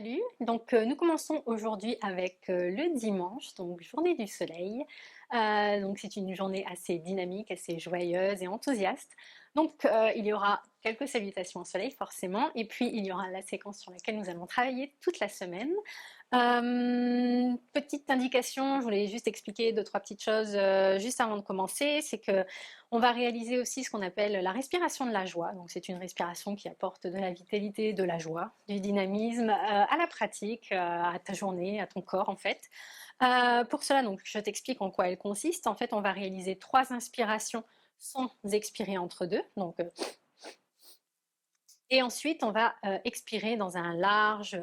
Salut, donc nous commençons aujourd'hui avec le dimanche, donc journée du soleil. Donc c'est une journée assez dynamique, assez joyeuse et enthousiaste. Donc il y aura quelques salutations au soleil forcément, et puis il y aura la séquence sur laquelle nous allons travailler toute la semaine. Petite indication, je voulais juste expliquer deux, trois petites choses juste avant de commencer, c'est que on va réaliser aussi ce qu'on appelle la respiration de la joie. Donc c'est une respiration qui apporte de la vitalité, de la joie, du dynamisme à la pratique, à ta journée, à ton corps en fait. Pour cela, donc, je t'explique en quoi elle consiste. En fait, on va réaliser 3 inspirations sans expirer entre deux. Donc, et ensuite, on va expirer dans un large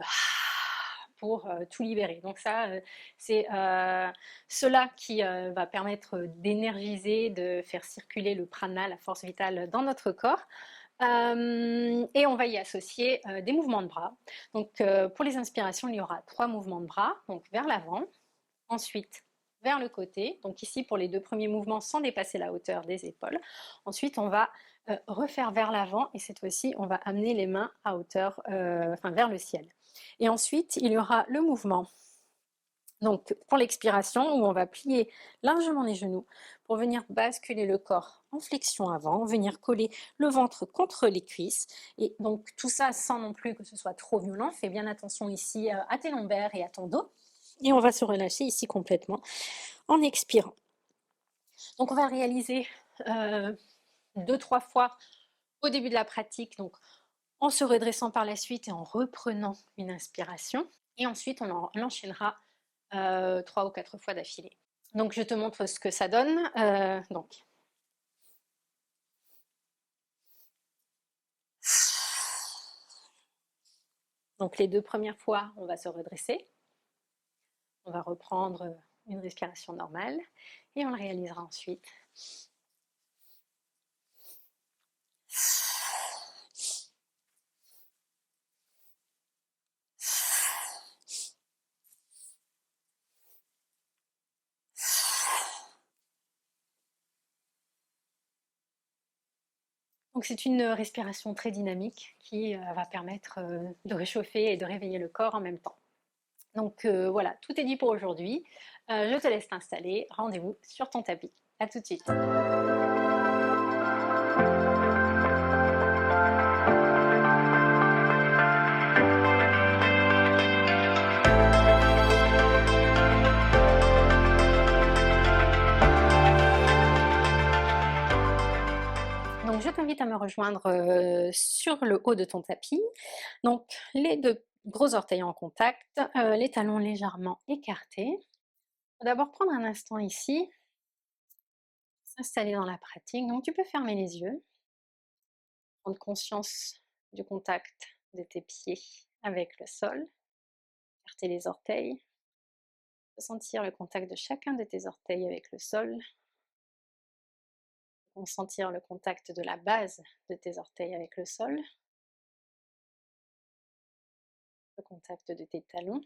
pour tout libérer. Donc ça, c'est cela qui va permettre d'énergiser, de faire circuler le prana, la force vitale dans notre corps. Et on va y associer des mouvements de bras. Donc pour les inspirations, il y aura 3 mouvements de bras, donc vers l'avant, ensuite vers le côté, donc ici pour les 2 premiers mouvements sans dépasser la hauteur des épaules. Ensuite on va refaire vers l'avant et cette fois-ci on va amener les mains à hauteur, enfin vers le ciel. Et ensuite il y aura le mouvement donc pour l'expiration où on va plier largement les genoux pour venir basculer le corps en flexion avant, venir coller le ventre contre les cuisses et donc tout ça sans non plus que ce soit trop violent. Fais bien attention ici à tes lombaires et à ton dos. Et on va se relâcher ici complètement en expirant. Donc on va réaliser 2-3 fois au début de la pratique, donc en se redressant par la suite et en reprenant une inspiration. Et ensuite on enchaînera 3 ou 4 fois d'affilée. Donc je te montre ce que ça donne. Donc les 2 premières fois, on va se redresser. On va reprendre une respiration normale et on le réalisera ensuite. Donc c'est une respiration très dynamique qui va permettre de réchauffer et de réveiller le corps en même temps. Donc voilà, tout est dit pour aujourd'hui. Je te laisse t'installer. Rendez-vous sur ton tapis. À tout de suite. Donc je t'invite à me rejoindre sur le haut de ton tapis. Donc les 2 gros orteils en contact, les talons légèrement écartés. D'abord prendre un instant ici, s'installer dans la pratique. Donc tu peux fermer les yeux, prendre conscience du contact de tes pieds avec le sol, écarter les orteils, ressentir le contact de chacun de tes orteils avec le sol, sentir le contact de la base de tes orteils avec le sol, le contact de tes talons,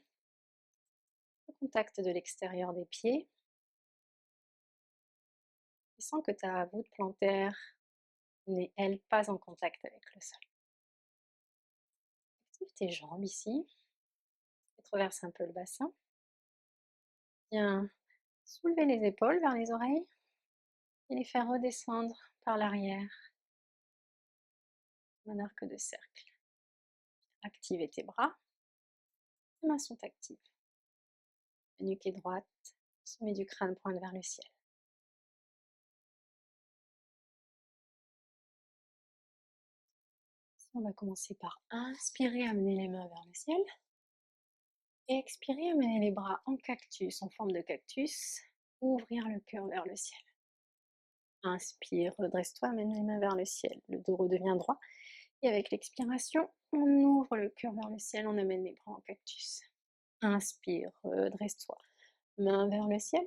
le contact de l'extérieur des pieds. Et sens que ta voûte plantaire n'est, elle, pas en contact avec le sol. Active tes jambes ici, et traverse un peu le bassin. Viens soulever les épaules vers les oreilles et les faire redescendre par l'arrière, un arc de cercle. Active tes bras, tes mains sont actives. La nuque est droite, le sommet du crâne pointe vers le ciel. On va commencer par inspirer, amener les mains vers le ciel. Et expirer, amener les bras en cactus, en forme de cactus. Ouvrir le cœur vers le ciel. Inspire, redresse-toi, amène les mains vers le ciel. Le dos redevient droit. Et avec l'expiration, on ouvre le cœur vers le ciel, on amène les bras en cactus. Inspire, redresse-toi, main vers le ciel.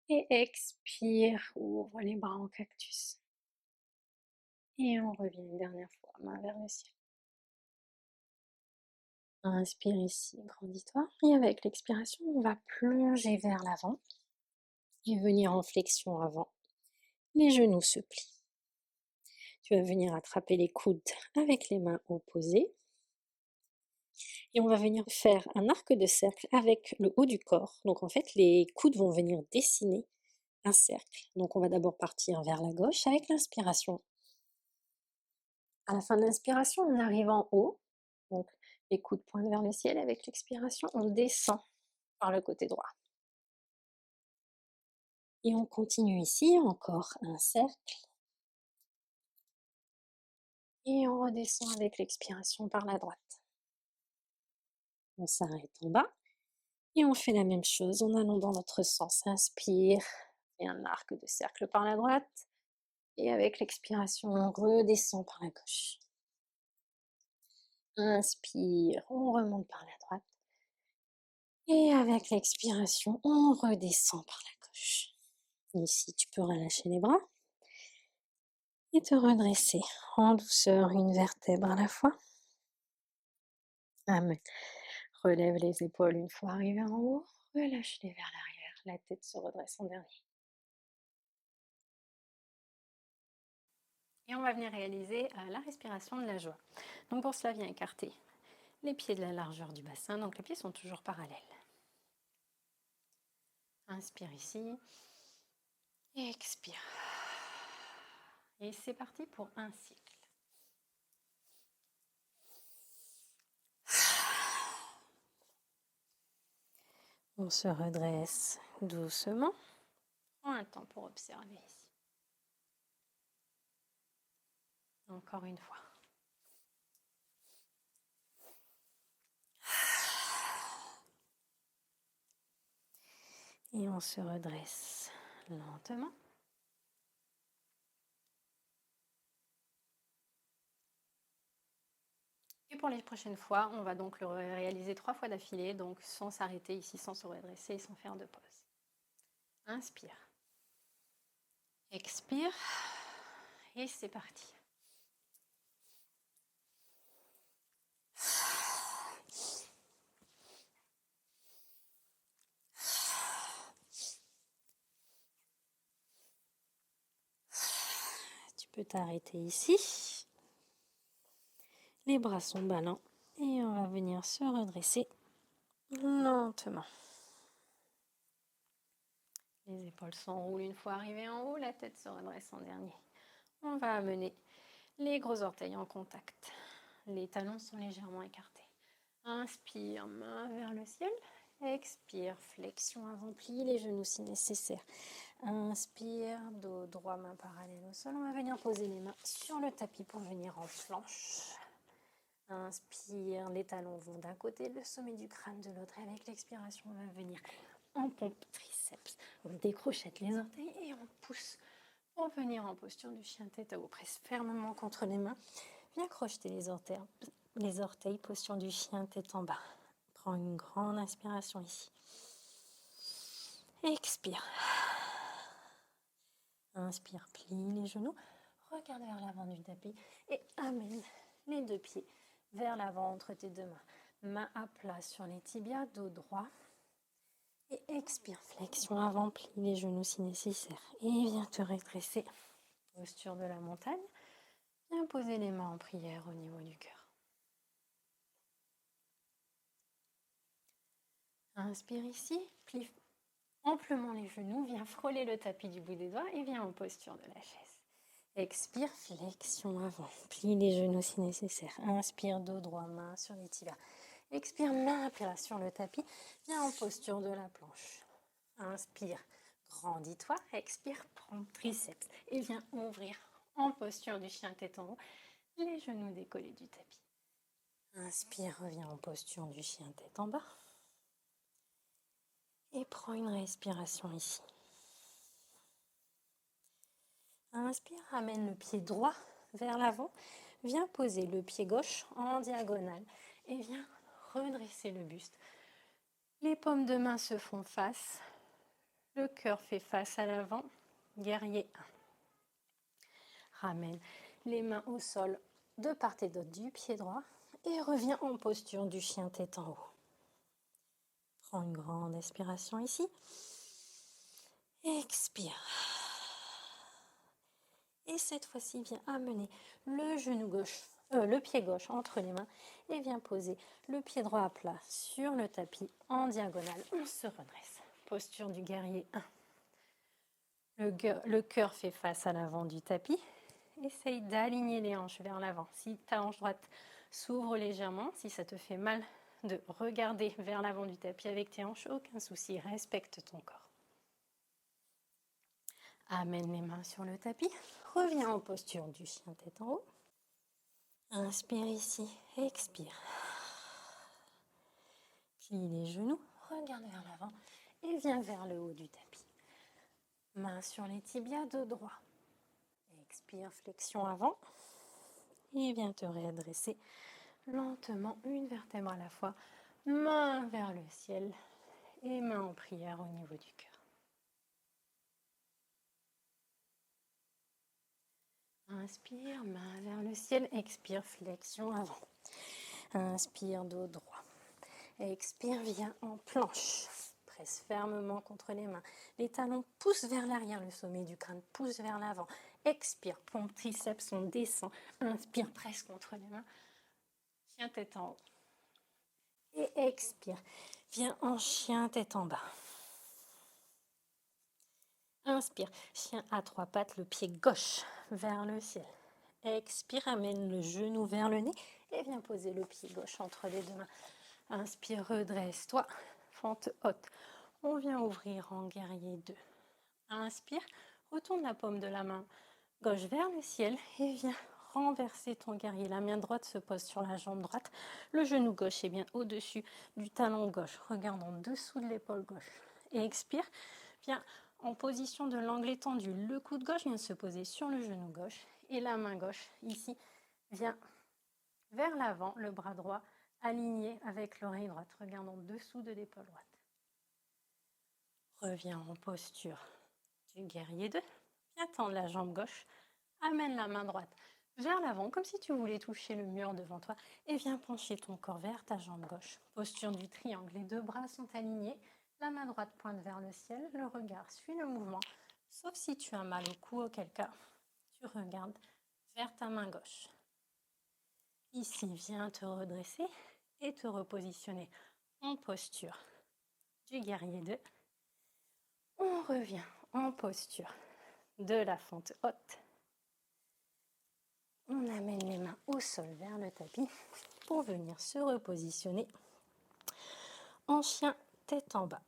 Et expire, ouvre les bras en cactus. Et on revient une dernière fois, main vers le ciel. Inspire ici, grandis-toi. Et avec l'expiration, on va plonger vers l'avant et venir en flexion avant. Les genoux se plient. Tu vas venir attraper les coudes avec les mains opposées. Et on va venir faire un arc de cercle avec le haut du corps. Donc en fait, les coudes vont venir dessiner un cercle. Donc on va d'abord partir vers la gauche avec l'inspiration. À la fin de l'inspiration, on arrive en haut. Donc les coudes pointent vers le ciel. Avec l'expiration, on descend par le côté droit. Et on continue ici, encore un cercle. Et on redescend avec l'expiration par la droite. On s'arrête en bas. Et on fait la même chose en allant dans notre sens. Inspire, et un arc de cercle par la droite. Et avec l'expiration, on redescend par la gauche. Inspire, on remonte par la droite. Et avec l'expiration, on redescend par la gauche. Ici, tu peux relâcher les bras et te redresser en douceur, une vertèbre à la fois. Amen. Relève les épaules une fois arrivé en haut. Relâche-les vers l'arrière. La tête se redresse en dernier. Et on va venir réaliser la respiration de la joie. Donc pour cela, viens écarter les pieds de la largeur du bassin. Donc les pieds sont toujours parallèles. Inspire ici. Expire. Et c'est parti pour un cycle. On se redresse doucement. Prends un temps pour observer ici. Encore une fois. Et on se redresse lentement. Et pour les prochaines fois, on va donc le réaliser 3 fois d'affilée, donc sans s'arrêter ici, sans se redresser et sans faire de pause. Inspire. Expire. Et c'est parti. Tu peux t'arrêter ici. Les bras sont ballants et on va venir se redresser lentement. Les épaules s'enroulent une fois arrivées en haut, la tête se redresse en dernier. On va amener les gros orteils en contact. Les talons sont légèrement écartés. Inspire, main vers le ciel. Expire, flexion avant, plie les genoux si nécessaire. Inspire, dos droit, main parallèle au sol. On va venir poser les mains sur le tapis pour venir en planche. Inspire, les talons vont d'un côté, le sommet du crâne de l'autre. Et avec l'expiration, on va venir en pompe triceps. On décrochette les orteils et on pousse pour venir en posture du chien tête à haut. Presse fermement contre les mains. Viens crocheter les orteils, posture du chien tête en bas. Prends une grande inspiration ici. Expire. Inspire, plie les genoux. Regarde vers l'avant du tapis et amène les deux pieds vers l'avant entre tes deux mains. Main à plat sur les tibias, dos droit. Et expire, flexion avant, plie les genoux si nécessaire. Et viens te redresser. Posture de la montagne. Viens poser les mains en prière au niveau du cœur. Inspire ici, plie amplement les genoux, viens frôler le tapis du bout des doigts et viens en posture de la chaise. Expire, flexion avant, plie les genoux si nécessaire. Inspire, dos droit, main sur les tibias. Expire, main à plat sur le tapis, viens en posture de la planche. Inspire, grandis-toi. Expire, prends triceps et viens ouvrir en posture du chien tête en haut, les genoux décollés du tapis. Inspire, reviens en posture du chien tête en bas. Et prends une respiration ici. Inspire, amène le pied droit vers l'avant. Viens poser le pied gauche en diagonale et viens redresser le buste. Les paumes de main se font face. Le cœur fait face à l'avant. Guerrier 1. Ramène les mains au sol de part et d'autre du pied droit et reviens en posture du chien tête en haut. Prends une grande expiration ici. Expire. Et cette fois-ci, viens amener le genou gauche le pied gauche entre les mains et viens poser le pied droit à plat sur le tapis en diagonale. On se redresse. Posture du guerrier 1. Le cœur fait face à l'avant du tapis. Essaye d'aligner les hanches vers l'avant. Si ta hanche droite s'ouvre légèrement, si ça te fait mal de regarder vers l'avant du tapis avec tes hanches, aucun souci, respecte ton corps. Amène les mains sur le tapis. Reviens en posture du chien tête en haut. Inspire ici, expire. Plie les genoux, regarde vers l'avant et viens vers le haut du tapis. Main sur les tibias, dos droit. Expire, flexion avant. Et viens te redresser lentement, une vertèbre à la fois. Main vers le ciel et main en prière au niveau du cœur. Inspire, main vers le ciel. Expire, flexion avant. Inspire, dos droit. Expire, viens en planche. Presse fermement contre les mains. Les talons poussent vers l'arrière, le sommet du crâne pousse vers l'avant. Expire, pompe, triceps, on descend. Inspire, presse contre les mains. Chien tête en haut. Et expire, viens en chien tête en bas. Inspire, chien à 3 pattes, le pied gauche vers le ciel. Expire, amène le genou vers le nez et viens poser le pied gauche entre les deux mains. Inspire, redresse-toi, fente haute. On vient ouvrir en guerrier 2. Inspire, retourne la paume de la main gauche vers le ciel et viens renverser ton guerrier. La main droite se pose sur la jambe droite. Le genou gauche est bien au-dessus du talon gauche. Regarde en dessous de l'épaule gauche. Et expire, viens en position de l'angle étendu. Le coude gauche vient se poser sur le genou gauche et la main gauche ici vient vers l'avant, le bras droit aligné avec l'oreille droite. Regarde en dessous de l'épaule droite. Reviens en posture du guerrier 2. Viens tendre la jambe gauche. Amène la main droite vers l'avant comme si tu voulais toucher le mur devant toi et viens pencher ton corps vers ta jambe gauche. Posture du triangle. Les deux bras sont alignés. La main droite pointe vers le ciel. Le regard suit le mouvement. Sauf si tu as mal au cou, auquel cas tu regardes vers ta main gauche. Ici, viens te redresser et te repositionner en posture du guerrier 2. On revient en posture de la fente haute. On amène les mains au sol vers le tapis pour venir se repositionner en chien tête en bas.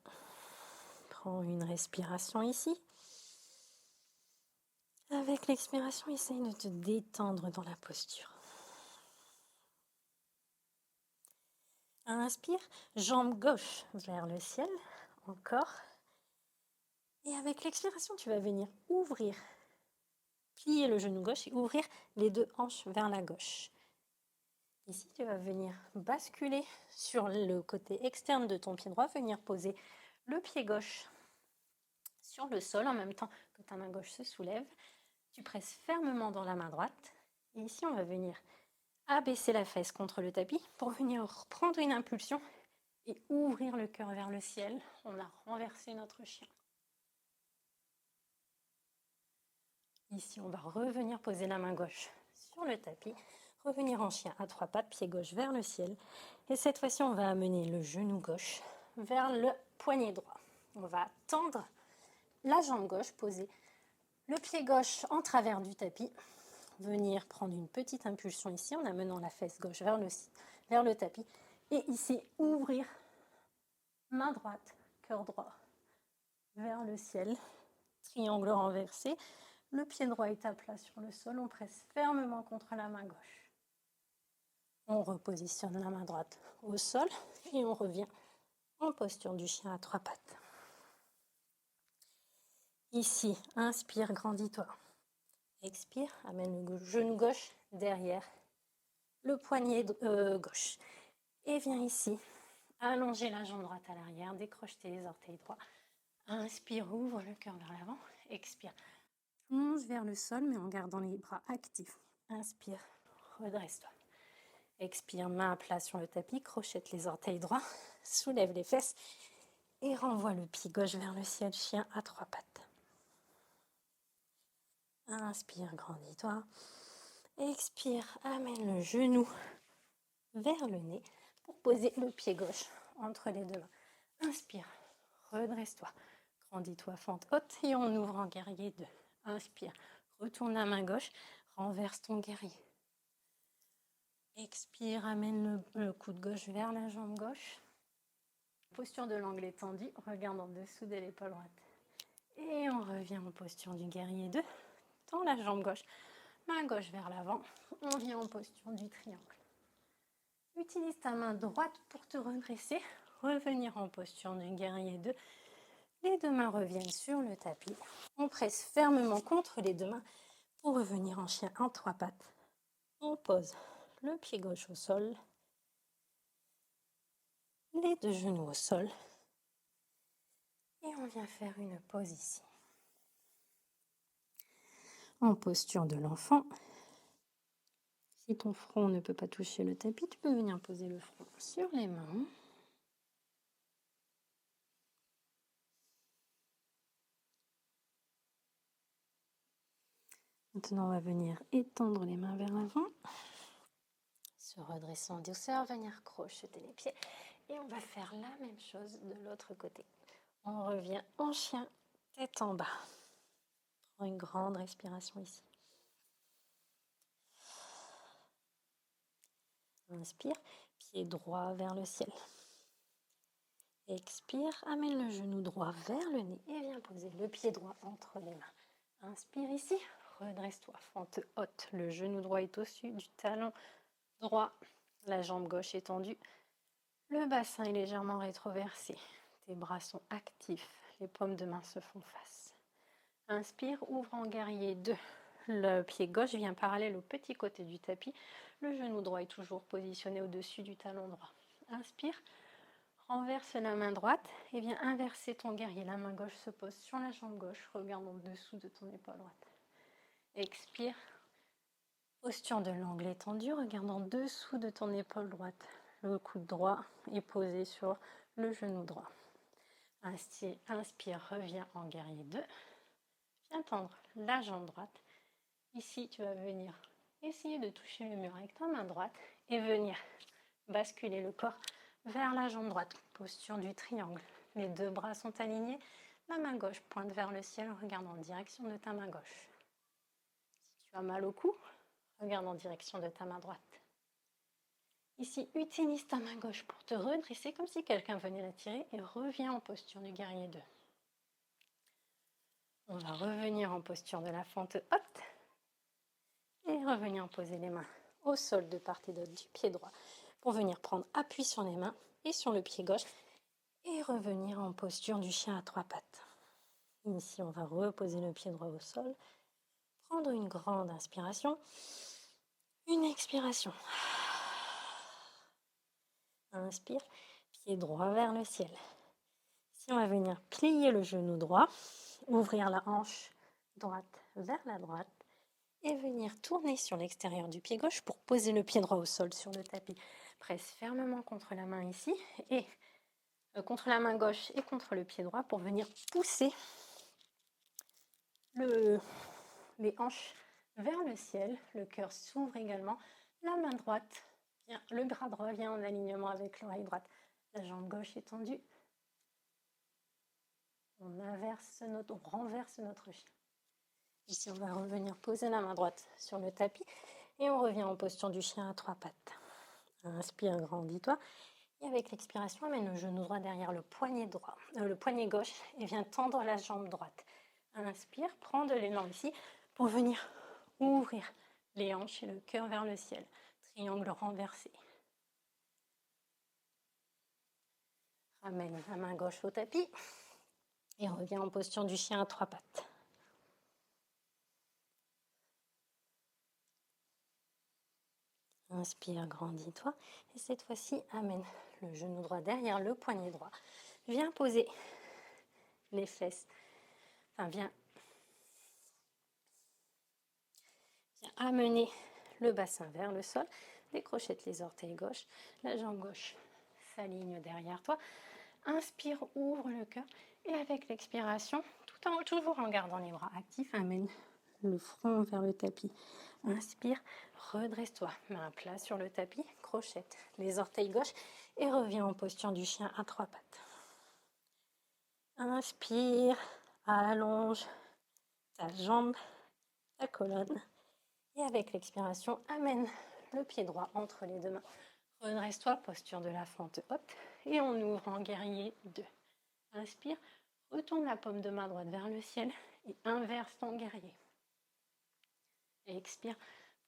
Prends une respiration ici. Avec l'expiration, essaye de te détendre dans la posture. Inspire, jambe gauche vers le ciel, encore. Et avec l'expiration, tu vas venir ouvrir, plier le genou gauche et ouvrir les deux hanches vers la gauche. Ici, tu vas venir basculer sur le côté externe de ton pied droit, venir poser le pied gauche sur le sol en même temps que ta main gauche se soulève. Tu presses fermement dans la main droite. Et ici, on va venir abaisser la fesse contre le tapis pour venir prendre une impulsion et ouvrir le cœur vers le ciel. On a renversé notre chien. Ici, on va revenir poser la main gauche sur le tapis, revenir en chien à 3 pattes, pied gauche vers le ciel. Et cette fois-ci, on va amener le genou gauche vers le poignet droit. On va tendre la jambe gauche, poser le pied gauche en travers du tapis, venir prendre une petite impulsion ici en amenant la fesse gauche vers le tapis. Et ici, ouvrir main droite, cœur droit vers le ciel, triangle renversé. Le pied droit est à plat sur le sol, on presse fermement contre la main gauche. On repositionne la main droite au sol et on revient en posture du chien à 3 pattes. Ici, inspire, grandis-toi. Expire, amène le genou gauche derrière le poignet gauche. Et viens ici, allonger la jambe droite à l'arrière, décroche tes orteils droits. Inspire, ouvre le cœur vers l'avant. Expire, plonge vers le sol, mais en gardant les bras actifs. Inspire, redresse-toi. Expire, main à plat sur le tapis, crochette les orteils droits, soulève les fesses et renvoie le pied gauche vers le ciel, chien à 3 pattes. Inspire, grandis-toi. Expire, amène le genou vers le nez pour poser le pied gauche entre les deux mains. Inspire, redresse-toi, grandis-toi, fente haute et on ouvre en guerrier 2. Inspire, retourne la main gauche, renverse ton guerrier. Expire, amène le coude gauche vers la jambe gauche. Posture de l'angle étendu, regarde en dessous de l'épaule droite. Et on revient en posture du guerrier 2. Tends la jambe gauche, main gauche vers l'avant. On vient en posture du triangle. Utilise ta main droite pour te redresser. Revenir en posture du guerrier 2. Les deux mains reviennent sur le tapis. On presse fermement contre les deux mains pour revenir en chien en 3 pattes. On pose le pied gauche au sol. Les deux genoux au sol. Et on vient faire une pause ici. En posture de l'enfant. Si ton front ne peut pas toucher le tapis, tu peux venir poser le front sur les mains. Maintenant, on va venir étendre les mains vers l'avant. Se redresser en douceur, venir crocheter les pieds. Et on va faire la même chose de l'autre côté. On revient en chien, tête en bas. Prends une grande respiration ici. Inspire, pied droit vers le ciel. Expire, amène le genou droit vers le nez et viens poser le pied droit entre les mains. Inspire ici, redresse-toi, fente haute. Le genou droit est au-dessus du talon droit, la jambe gauche est tendue. Le bassin est légèrement rétroversé. Tes bras sont actifs, les paumes de main se font face. Inspire, ouvre en guerrier 2. Le pied gauche vient parallèle au petit côté du tapis. Le genou droit est toujours positionné au-dessus du talon droit. Inspire, renverse la main droite et viens inverser ton guerrier. La main gauche se pose sur la jambe gauche, regarde en dessous de ton épaule droite. Expire, posture de l'angle étendu, regarde en dessous de ton épaule droite. Le coude droit est posé sur le genou droit. Inspire, reviens en guerrier 2. Viens tendre la jambe droite. Ici, tu vas venir essayer de toucher le mur avec ta main droite et venir basculer le corps vers la jambe droite. Posture du triangle. Les deux bras sont alignés. La main gauche pointe vers le ciel, regarde en direction de ta main gauche. Si tu as mal au cou, regarde en direction de ta main droite. Ici, utilise ta main gauche pour te redresser comme si quelqu'un venait la tirer et reviens en posture du guerrier 2. On va revenir en posture de la fente haute et revenir poser les mains au sol de part et d'autre du pied droit pour venir prendre appui sur les mains et sur le pied gauche et revenir en posture du chien à 3 pattes. Ici, on va reposer le pied droit au sol, prendre une grande inspiration, une expiration. Inspire, pied droit vers le ciel. Ici, on va venir plier le genou droit, ouvrir la hanche droite vers la droite et venir tourner sur l'extérieur du pied gauche pour poser le pied droit au sol sur le tapis. Presse fermement contre la main ici et contre la main gauche et contre le pied droit pour venir pousser les hanches vers le ciel. Le cœur s'ouvre également. La main droite, le bras droit vient en alignement avec l'oreille droite. La jambe gauche est tendue. On renverse notre chien. Ici, on va revenir poser la main droite sur le tapis et on revient en posture du chien à 3 pattes. Inspire, grandis-toi. Et avec l'expiration, amène le genou droit derrière le poignet gauche et viens tendre la jambe droite. Inspire, prends de l'élan ici pour venir ouvrir les hanches et le cœur vers le ciel. Triangle renversé. Ramène la main gauche au tapis et reviens en posture du chien à 3 pattes. Inspire, grandis-toi. Et cette fois-ci, amène le genou droit derrière le poignet droit. Viens poser les fesses. Viens amener le bassin vers le sol. Décrochette les orteils gauche. La jambe gauche s'aligne derrière toi. Inspire, ouvre le cœur. Et avec l'expiration, toujours en gardant les bras actifs, amène le front vers le tapis. Inspire, redresse-toi, main plat sur le tapis, crochette les orteils gauche et reviens en posture du chien à 3 pattes. Inspire, allonge ta jambe, ta colonne. Et avec l'expiration, amène le pied droit entre les deux mains. Redresse-toi, posture de la fente haute. Et on ouvre en guerrier 2. Inspire, retourne la paume de main droite vers le ciel et inverse ton guerrier. Et expire,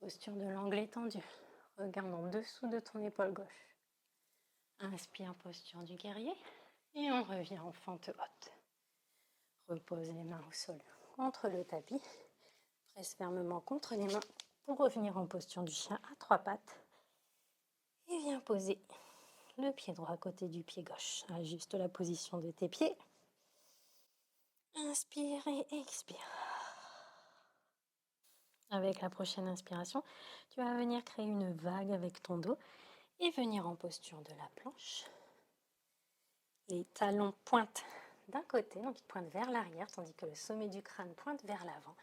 posture de l'angle étendu. Regarde en dessous de ton épaule gauche. Inspire, posture du guerrier. Et on revient en fente haute. Repose les mains au sol contre le tapis. Presse fermement contre les mains pour revenir en posture du chien à 3 pattes. Et viens poser le pied droit à côté du pied gauche. Ajuste la position de tes pieds. Inspire et expire. Avec la prochaine inspiration, tu vas venir créer une vague avec ton dos et venir en posture de la planche. Les talons pointent d'un côté, donc ils pointent vers l'arrière, tandis que le sommet du crâne pointe vers l'avant.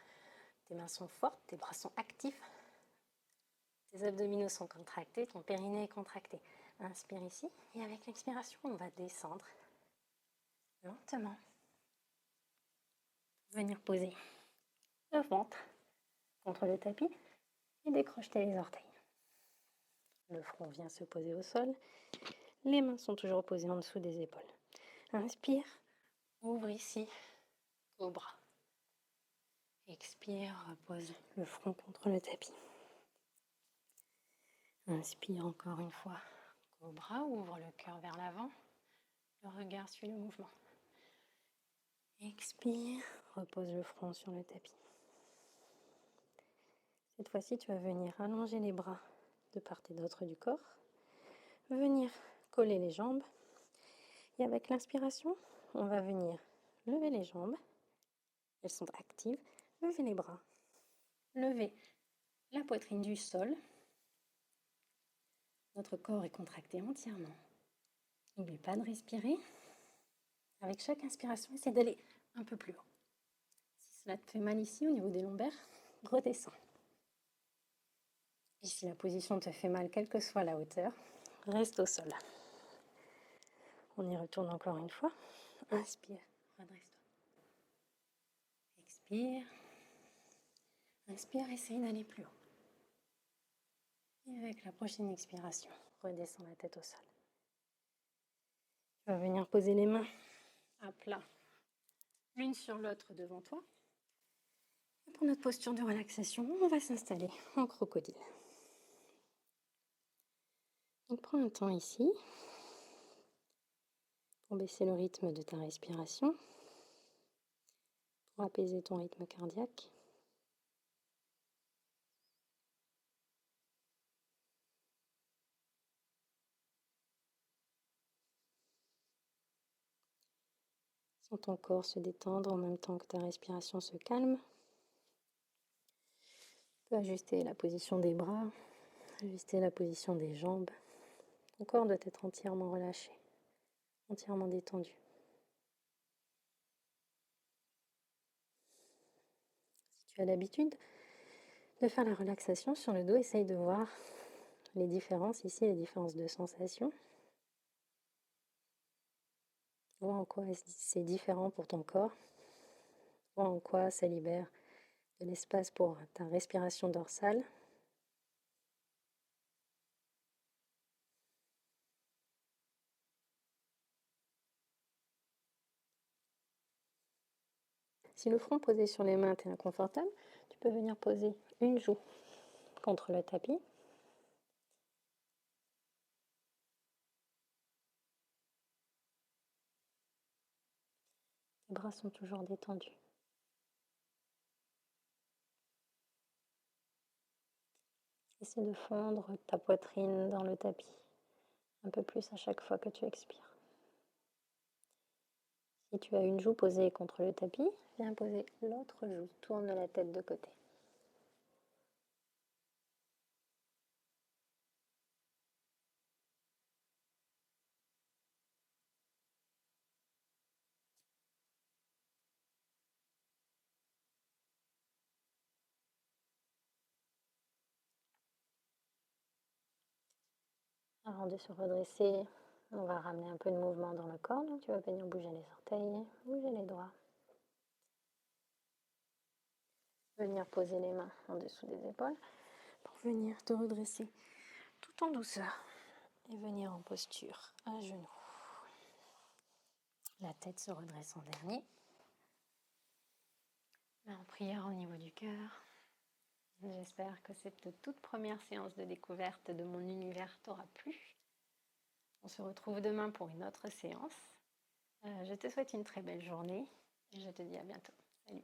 Tes mains sont fortes, tes bras sont actifs, tes abdominaux sont contractés, ton périnée est contracté. Inspire ici et avec l'expiration, on va descendre lentement. Venir poser le ventre contre le tapis et décrocher les orteils. Le front vient se poser au sol. Les mains sont toujours posées en dessous des épaules. Inspire, ouvre ici, cobra. Expire, repose le front contre le tapis. Inspire encore une fois, cobra, ouvre le cœur vers l'avant. Le regard suit le mouvement. Expire, repose le front sur le tapis. Cette fois-ci, tu vas venir allonger les bras de part et d'autre du corps. Venir coller les jambes. Et avec l'inspiration, on va venir lever les jambes. Elles sont actives. Lever les bras. Lever la poitrine du sol. Notre corps est contracté entièrement. N'oublie pas de respirer. Avec chaque inspiration, essaie d'aller un peu plus haut. Si cela te fait mal ici au niveau des lombaires, redescends. Et si la position te fait mal, quelle que soit la hauteur, reste au sol. On y retourne encore une fois. Inspire, redresse-toi. Expire. Inspire, essaye d'aller plus haut. Et avec la prochaine expiration, redescends la tête au sol. Tu vas venir poser les mains à plat, l'une sur l'autre devant toi. Et pour notre posture de relaxation, on va s'installer en crocodile. Donc prends un temps ici pour baisser le rythme de ta respiration, pour apaiser ton rythme cardiaque. Sens ton corps se détendre en même temps que ta respiration se calme. Tu peux ajuster la position des bras, ajuster la position des jambes. Ton corps doit être entièrement relâché, entièrement détendu. Si tu as l'habitude de faire la relaxation sur le dos, essaye de voir les différences ici, les différences de sensations. Vois en quoi c'est différent pour ton corps. Vois en quoi ça libère de l'espace pour ta respiration dorsale. Si le front posé sur les mains t'est inconfortable, tu peux venir poser une joue contre le tapis. Les bras sont toujours détendus. Essaie de fondre ta poitrine dans le tapis, un peu plus à chaque fois que tu expires. Si tu as une joue posée contre le tapis, viens poser l'autre joue, tourne la tête de côté. Avant de se redresser, on va ramener un peu de mouvement dans le corps. Donc tu vas venir bouger les orteils, bouger les doigts. Venir poser les mains en dessous des épaules pour venir te redresser tout en douceur. Et venir en posture à genoux. La tête se redresse en dernier. En prière au niveau du cœur. J'espère que cette toute première séance de découverte de mon univers t'aura plu. On se retrouve demain pour une autre séance. Je te souhaite une très belle journée et je te dis à bientôt. Salut!